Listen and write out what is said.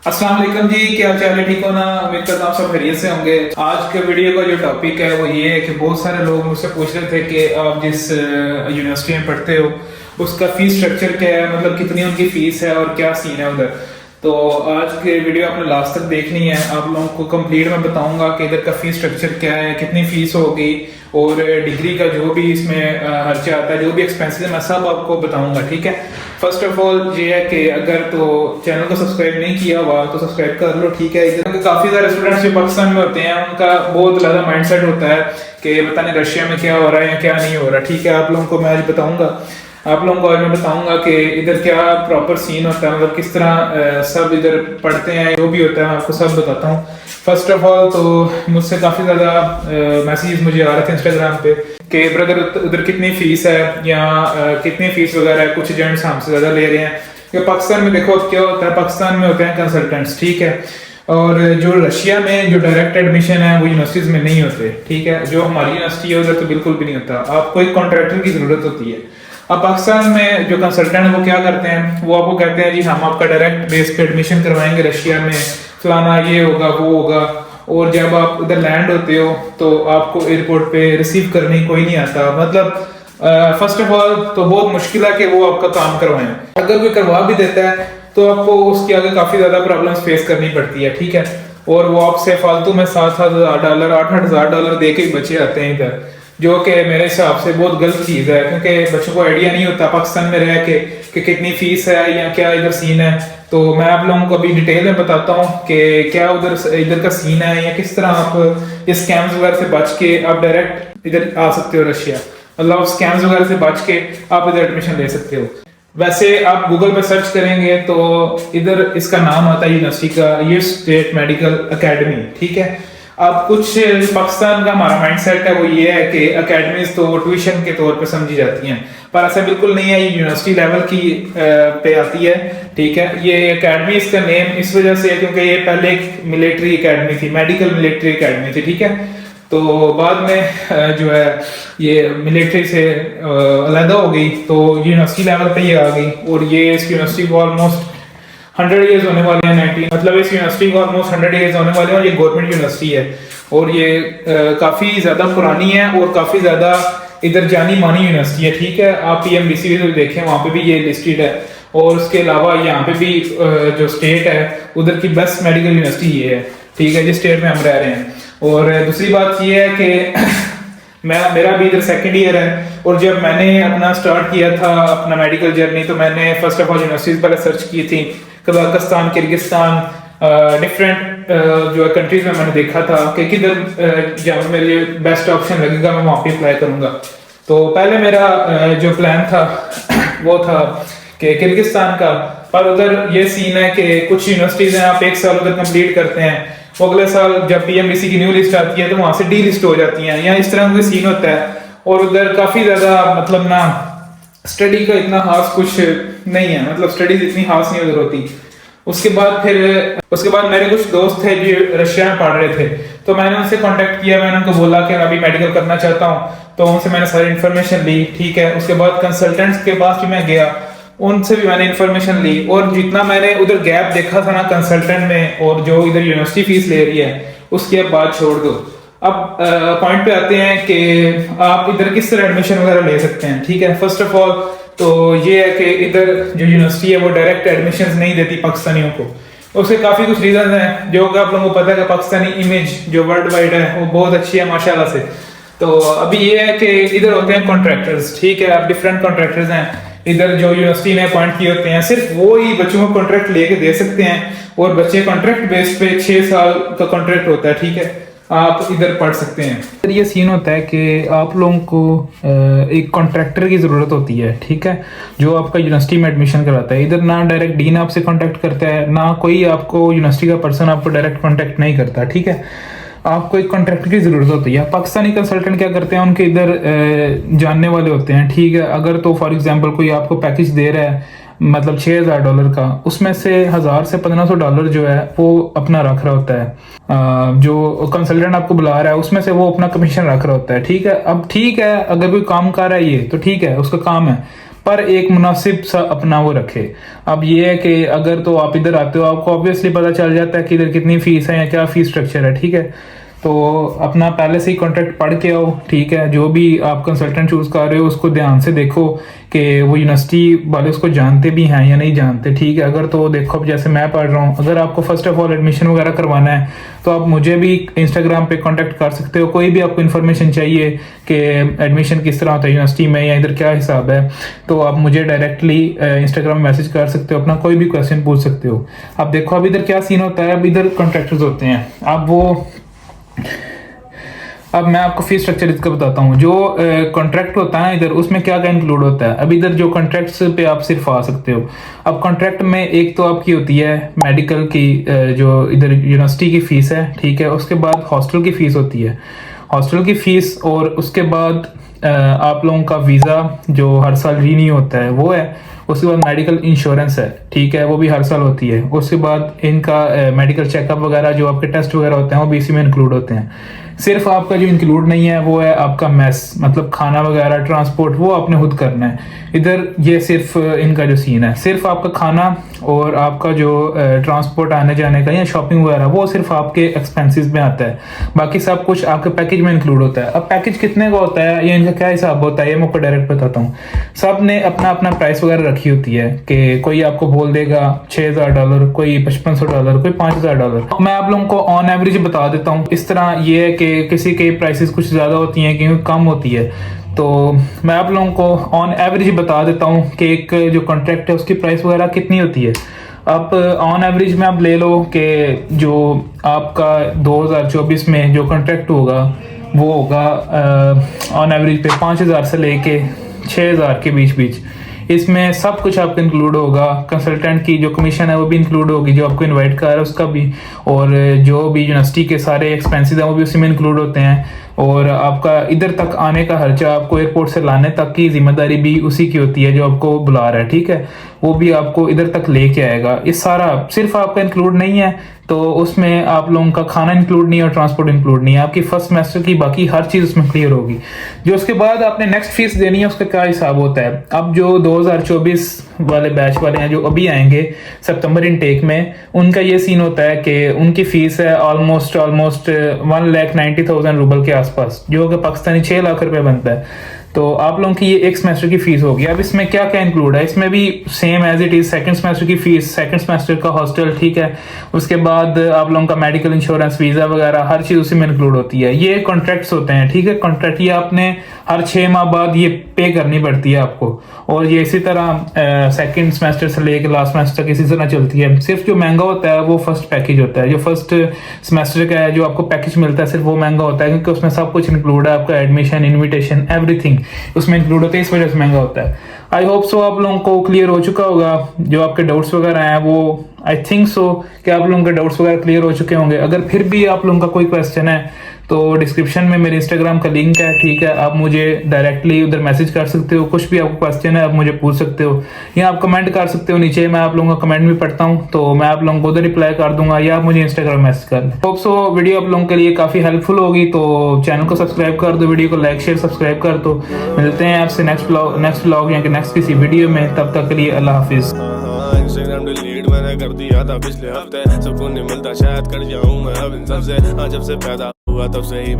अस्सलाम वालेकुम जी, क्या हाल चाल है? ठीक हो ना? उम्मीद करता हूँ सब खैरियत से होंगे। आज के वीडियो का जो टॉपिक है वो ये है कि बहुत सारे लोग मुझसे पूछ रहे थे कि आप जिस यूनिवर्सिटी में पढ़ते हो उसका फीस स्ट्रक्चर क्या है, मतलब कितनी उनकी फीस है और क्या सीन है उधर। तो आज के वीडियो आपने लास्ट तक देखनी है। आप लोगों को कंप्लीट मैं बताऊंगा कि इधर का फीस स्ट्रक्चर क्या है, कितनी फीस होगी और डिग्री का जो भी इसमें खर्चा आता है, जो भी एक्सपेंसेस है, मैं सब आपको बताऊंगा। ठीक है। फर्स्ट ऑफ ऑल ये है कि अगर तो चैनल को सब्सक्राइब नहीं किया हुआ तो सब्सक्राइब कर लो। ठीक है। इधर काफी सारे स्टूडेंट्स जो पाकिस्तान में होते हैं उनका बहुत ज्यादा माइंडसेट होता है कि पता नहीं रशिया में क्या हो रहा है या क्या नहीं हो रहा। ठीक है। आप लोगों को मैं आज बताऊंगा, आप लोगों को आज मैं बताऊंगा कि इधर क्या प्रॉपर सीन होता है, मतलब किस तरह सब इधर पढ़ते हैं, जो भी होता है मैं आपको सब बताता हूँ। फर्स्ट ऑफ ऑल तो मुझसे काफ़ी ज़्यादा मैसेज मुझे आ रहे थे इंस्टाग्राम पे कि ब्रदर उधर कितनी फ़ीस है या कितनी फ़ीस वगैरह है। कुछ एजेंट्स हमसे ज़्यादा ले रहे हैं कि पाकिस्तान में देखो क्या होता है, पाकिस्तान में होते हैं कंसल्टेंट्स। ठीक है। और जो रशिया में जो डायरेक्ट एडमिशन है वो यूनिवर्सिटीज़ में नहीं होते। ठीक है। जो हमारी यूनिवर्सिटी है उधर तो बिल्कुल भी नहीं होता, आपको एक कॉन्ट्रैक्टर की ज़रूरत होती है। अब पाकिस्तान में जो कंसल्टेंट वो क्या करते हैं, वो आपको कहते हैं जी हम आपका डायरेक्ट बेस पे एडमिशन करवाएंगे रशिया में, फलाना ये होगा वो होगा। और जब आप उधर लैंड होते हो तो आपको एयरपोर्ट पे रिसीव करने कोई नहीं आता। मतलब फर्स्ट ऑफ ऑल तो बहुत मुश्किल है कि वो आपका काम करवाएं। अगर कोई करवा भी देता है तो आपको उसके आगे काफी ज्यादा प्रॉब्लम्स फेस करनी पड़ती है। ठीक है। और वो आपसे फालतू में $7,000 $8,000 दे के बचे आते हैं इधर, जो कि मेरे हिसाब से बहुत गलत चीज़ है, क्योंकि बच्चों को आइडिया नहीं होता पाकिस्तान में रह के कि कितनी फीस है या क्या इधर सीन है। तो मैं आप लोगों को अभी डिटेल में बताता हूँ कि क्या इधर का सीन है या किस तरह आप इस स्कैम्स वगैरह से बच के आप डायरेक्ट इधर आ सकते हो रशिया, मतलब स्कैम्स वगैरह से बच के आप इधर एडमिशन ले सकते हो। वैसे आप गूगल पे सर्च करेंगे तो इधर इसका नाम आता है यूनिवर्सिटी का, ये स्टेट मेडिकल एकेडमी। ठीक है। अब कुछ पाकिस्तान का हमारा माइंडसेट है वो ये है कि एकेडमीज तो ट्यूशन के तौर पे समझी जाती हैं, पर ऐसा बिल्कुल नहीं है। ये यूनिवर्सिटी लेवल की पे आती है। ठीक है। ये एकेडमी इसका नेम इस वजह से है क्योंकि ये पहले एक मिलिट्री एकेडमी थी, मेडिकल मिलिट्री एकेडमी थी। ठीक है। तो बाद में जो है ये मिलिट्री से अलहदा हो गई तो यूनिवर्सिटी लेवल पे ये आ गई। और ये इस यूनिवर्सिटी को ऑलमोस्ट 100 ईयर्स होने वाले हैं। 19 मतलब इस यूनिवर्सिटी को ऑलमोस्ट 100 ईयर्स होने वाले हैं और ये गवर्नमेंट यूनिवर्सिटी है और ये काफ़ी ज़्यादा पुरानी है और काफ़ी ज़्यादा इधर जानी मानी यूनिवर्सिटी है। ठीक है। आप PMBC भी देखें, वहाँ पे भी ये लिस्टेड है। और उसके अलावा यहाँ पे भी जो स्टेट है उधर की बेस्ट मेडिकल यूनिवर्सिटी ये है। ठीक है। जिस स्टेट में हम रह रहे हैं। और दूसरी बात ये है कि मेरा भी इधर सेकेंड ईयर है और जब मैंने अपना स्टार्ट किया था अपना मेडिकल जर्नी तो मैंने फर्स्ट ऑफ ऑल यूनिवर्सिटीज पहले सर्च की थी, कजाकिस्तान, किर्गिस्तान, डिफरेंट जो कंट्रीज में मैंने देखा था कि किधर जब मेरे लिए बेस्ट ऑप्शन लगेगा मैं वहाँ पे अप्लाई करूँगा। तो पहले मेरा जो प्लान था वो था कि किर्गिस्तान का, पर उधर ये सीन है कि कुछ यूनिवर्सिटीज हैं आप एक साल उधर कंप्लीट करते हैं, वो अगले साल जब PMBC की न्यू लिस्ट आती है तो वहाँ से डी लिस्ट हो जाती हैं, या इस तरह का सीन होता है। और उधर काफ़ी ज़्यादा मतलब ना स्टडी का इतना खास कुछ नहीं है, मतलब स्टडीज इतनी खास नहीं उधर होती। उसके बाद मेरे कुछ दोस्त थे जो रशिया में पढ़ रहे थे तो मैंने उनसे कांटेक्ट किया, मैंने उनको बोला कि मैं अभी मेडिकल करना चाहता हूँ, तो उनसे मैंने सारी इन्फॉर्मेशन ली। ठीक है। उसके बाद कंसल्टेंट्स के पास भी मैं गया, उनसे भी मैंने इन्फॉर्मेशन ली और जितना मैंने उधर गैप देखा था ना कंसल्टेंट में और जो इधर यूनिवर्सिटी फीस ले रही है उसकी अब बात छोड़ दो। अब पॉइंट पे आते हैं कि आप इधर किस तरह एडमिशन वगैरह ले सकते हैं। ठीक है। फर्स्ट ऑफ ऑल तो ये है कि इधर जो यूनिवर्सिटी है वो डायरेक्ट एडमिशन नहीं देती पाकिस्तानियों को। उसके काफ़ी कुछ रीजन हैं जो कि आप लोगों को पता है कि पाकिस्तानी इमेज जो वर्ल्ड वाइड है वो बहुत अच्छी है माशाल्लाह से। तो अभी ये है कि इधर होते हैं कॉन्ट्रैक्टर्स। ठीक है। अब डिफरेंट कॉन्ट्रैक्टर्स हैं इधर जो यूनिवर्सिटी ने अपॉइंट किए होते हैं, सिर्फ वो ही बच्चों को कॉन्ट्रैक्ट लेके दे सकते हैं और बच्चे कॉन्ट्रैक्ट बेस पे 6 साल का कॉन्ट्रैक्ट होता है। ठीक है। आप इधर पढ़ सकते हैं। फिर ये सीन होता है कि आप लोगों को एक कॉन्ट्रैक्टर की ज़रूरत होती है। ठीक है। जो आपका यूनिवर्सिटी में एडमिशन कराता है। इधर ना डायरेक्ट डीन आपसे कॉन्टैक्ट करता है, ना कोई आपको यूनिवर्सिटी का पर्सन आपको डायरेक्ट कॉन्टैक्ट नहीं करता। ठीक है। आपको एक कॉन्ट्रैक्टर की ज़रूरत होती है। पाकिस्तानी कंसल्टेंट क्या करते हैं, उनके इधर जानने वाले होते हैं। ठीक है। अगर तो फॉर एग्जांपल कोई आपको पैकेज दे रहा है मतलब $6,000 का, उसमें से 1,000 से $1,500 जो है वो अपना रख रहा होता है। जो कंसल्टेंट आपको बुला रहा है उसमें से वो अपना कमीशन रख रहा होता है। ठीक है। अब ठीक है, अगर कोई काम कर रहा है ये तो ठीक है, उसका काम है, पर एक मुनासिब सा अपना वो रखे। अब ये है कि अगर तो आप इधर आते हो आपको ऑब्वियसली पता चल जाता है कि इधर कितनी फ़ीस है या क्या फ़ीस स्ट्रक्चर है, ठीक है। तो अपना पहले से ही कॉन्ट्रैक्ट पढ़ के आओ, ठीक है। जो भी आप कंसल्टेंट चूज़ कर रहे हो उसको ध्यान से देखो कि वो यूनिवर्सिटी वाले उसको जानते भी हैं या नहीं जानते, ठीक है। अगर तो देखो, अब जैसे मैं पढ़ रहा हूँ, अगर आपको फर्स्ट ऑफ ऑल एडमिशन वगैरह करवाना है तो आप मुझे भी इंस्टाग्राम पे कांटेक्ट कर सकते हो। कोई भी आपको इन्फॉर्मेशन चाहिए कि एडमिशन किस तरह होता है यूनिवर्सिटी में या इधर क्या हिसाब है, तो आप मुझे डायरेक्टली इंस्टाग्राम मैसेज कर सकते हो, अपना कोई भी क्वेश्चन पूछ सकते हो। अब देखो अब इधर क्या सीन होता है, अब इधर कॉन्ट्रैक्टर्स होते हैं। अब मैं आपको फीस स्ट्रक्चर इसका बताता हूँ। जो कॉन्ट्रैक्ट होता है इधर, उसमें क्या क्या इंक्लूड होता है। अब इधर जो कॉन्ट्रैक्ट्स पे आप सिर्फ आ सकते हो। अब कॉन्ट्रैक्ट में एक तो आपकी होती है मेडिकल की, जो इधर यूनिवर्सिटी की फ़ीस है, ठीक है। उसके बाद हॉस्टल की फ़ीस होती है, हॉस्टल की फ़ीस, और उसके बाद आप लोगों का वीज़ा जो हर साल रीन्यू होता है वो है। उसके बाद मेडिकल इंश्योरेंस है, ठीक है, वो भी हर साल होती है। उसके बाद इनका मेडिकल चेकअप वगैरह, जो आपके टेस्ट वगैरह होते हैं, वो भी इसी में इंक्लूड होते हैं। सिर्फ आपका जो इंक्लूड नहीं है वो है आपका मेस, मतलब खाना वगैरह, ट्रांसपोर्ट, वो आपने खुद करना है। इधर ये सिर्फ इनका जो सीन है, सिर्फ आपका खाना और आपका जो ट्रांसपोर्ट आने जाने का या शॉपिंग वगैरह, वो सिर्फ आपके एक्सपेंसेस में आता है। बाकी सब कुछ आपके पैकेज में इंक्लूड होता है। अब पैकेज कितने का होता है या इनका क्या हिसाब होता है, ये मैं आपको डायरेक्ट बताता हूँ। सब ने अपना अपना प्राइस वगैरह रखी होती है कि कोई आपको बोल देगा $6000, कोई $5500, कोई $5000। मैं आप लोगों को ऑन एवरेज बता देता हूँ। इस तरह ये है कि किसी के प्राइसेस कुछ ज़्यादा होती हैं, क्योंकि कम होती है। तो मैं आप लोगों को ऑन एवरेज बता देता हूँ कि एक जो कॉन्ट्रैक्ट है उसकी प्राइस वगैरह कितनी होती है। अब ऑन एवरेज में आप ले लो कि जो आपका 2024 में जो कॉन्ट्रैक्ट होगा वो होगा ऑन एवरेज पे 5000 से लेके 6000 के बीच बीच। इसमें सब कुछ आपका इंक्लूड होगा। कंसल्टेंट की जो कमीशन है वो भी इंक्लूड होगी, जो आपको इनवाइट कर रहा है उसका भी, और जो भी यूनिवर्सिटी के सारे एक्सपेंसेस हैं वो भी उसी में इंक्लूड होते हैं। और आपका इधर तक आने का खर्चा, आपको एयरपोर्ट से लाने तक की जिम्मेदारी भी उसी की होती है जो आपको बुला रहा है, ठीक है। वो भी आपको इधर तक लेके आएगा। ये सारा सिर्फ आपका इंक्लूड नहीं है, तो उसमें आप लोगों का खाना इंक्लूड नहीं है और ट्रांसपोर्ट इंक्लूड नहीं है। आपकी फर्स्ट सेमेस्टर की बाकी हर चीज़ उसमें क्लियर होगी। जो उसके बाद आपने नेक्स्ट फीस देनी है उसका क्या हिसाब होता है। अब जो 2024 वाले बैच वाले हैं जो अभी आएंगे सितंबर इनटेक में, उनका ये सीन होता है कि उनकी फीस है ऑलमोस्ट 1,90,000 रूबल के आसपास, जो कि पाकिस्तानी 6 लाख रुपए बनता है। तो आप लोगों की ये एक सेमेस्टर की फीस होगी। अब इसमें क्या क्या इंक्लूड है, इसमें भी same as it is second semester की फीस, सेकंड सेमेस्टर का हॉस्टल, ठीक है। उसके बाद आप लोगों का मेडिकल इंश्योरेंस, वीजा वगैरह हर चीज उसी में इंक्लूड होती है। ये कॉन्ट्रैक्ट्स होते हैं, ठीक है। कॉन्ट्रैक्ट ये आपने हर 6 माह बाद ये पे करनी पड़ती है आपको, और ये इसी तरह सेकंड सेमेस्टर से लेकर लास्ट सेमेस्टर तक इसी तरह चलती है। सिर्फ जो महंगा होता है वो फर्स्ट पैकेज होता है। जो फर्स्ट सेमेस्टर का है जो आपको पैकेज मिलता है सिर्फ वो महंगा होता है, क्योंकि उसमें सब कुछ इंक्लूड है, आपका एडमिशन, इन्विटेशन, एवरीथिंग उसमें इंक्लूड होता है, इस वजह से महंगा होता है। आई होप सो आप लोगों को क्लियर हो चुका होगा। जो आपके डाउट्स वगैरह हैं वो आई थिंक सो कि आप लोगों के डाउट्स वगैरह क्लियर हो चुके होंगे। अगर फिर भी आप लोगों का कोई क्वेश्चन है तो डिस्क्रिप्शन में मेरे इंस्टाग्राम का लिंक है, ठीक है। आप मुझे डायरेक्टली उधर मैसेज कर सकते हो। कुछ भी आपको क्वेश्चन है आप मुझे पूछ सकते हो, या आप कमेंट कर सकते हो नीचे। मैं आप लोगों का कमेंट भी पढ़ता हूँ, तो मैं आप लोगों को उधर रिप्लाई कर दूंगा, या आप मुझे इंस्टाग्राम मैसेज कर दें। होप सो वीडियो आप लोगों के लिए काफ़ी हेल्पफुल होगी। तो चैनल को सब्सक्राइब कर दो, वीडियो को लाइक शेयर सब्सक्राइब कर दो। मिलते हैं आपसे नेक्स्ट व्लॉग या नेक्स्ट किसी वीडियो में। तब तक के लिए अल्लाह हाफिज़। इंस्टाग्राम डिलीट मैंने कर दिया था पिछले हफ्ते, सुकून नहीं मिलता शायद कर जाऊं मैं अब इन सबसे। जब से पैदा हुआ तब से ही